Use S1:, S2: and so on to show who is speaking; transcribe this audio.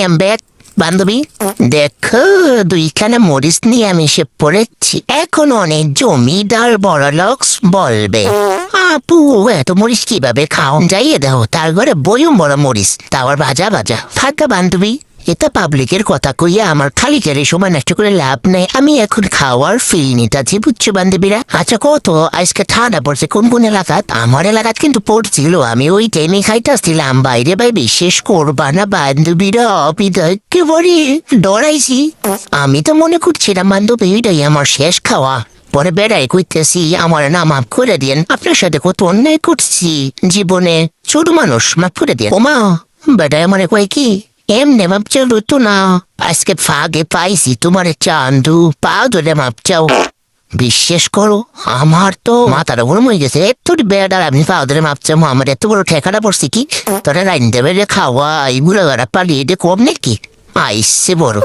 S1: am back, বান্ধবী। দেখো, দুইখানা মরিচ নিয়ে আমি এসে পড়েছি। এখন অনেক জমিদার বড়লোক বলবে, আপু এত মরিচ কিভাবে খাও? যাইয়ে দাও তার ঘরে বয়ম বড় মরিচ, তাওয়ার ভাজা ভাজা। থাকা বান্ধবী, এটা পাবলিকের কথা কইয়া আমার খালি কেড়ে সময় নষ্ট করে লাভ নেই। আমি এখন খাওয়ার ফিল নিতেছি, বুঝছো বান্ধবীরা? আচ্ছা কত আজকে ঠান্ডা পড়ছে কোন কোন এলাকাত? আমার এলাকাত কিন্তু পড়ছিল, আমি ওই টাইমে খাইতেছিলাম। বাইরে ভাই বিশ্বাস করবা না বান্ধবীরা, অবিদয় একেবারে ডরাইছি। আমি তো মনে করছিলাম বান্ধবী এটাই আমার শেষ খাওয়া। পরে বেড়াই কইতেছি আমার না মাফ করে দিন, আপনার সাথে কত অন্যায় করছি জীবনে, ছোট মানুষ মাফ করে দিন। ওমা বেড়াই মনে কয় কি এমনি মাপ চাও তো না, আজকে ফাগে পাইছি তোমার চান্দু, পা ধরে মাপ চাও। বিশ্বাস করো আমার তো মাথাটা গরম হয়ে গেছে। তোর বেড়ার আমি পা ধরে মাপ চাও, আমার এত বড় ঠেকাটা পড়ছি কি? তোরা রাইন দেবে খাওয়া এইগুলো পালিয়ে কম নাকি? আইসে বড়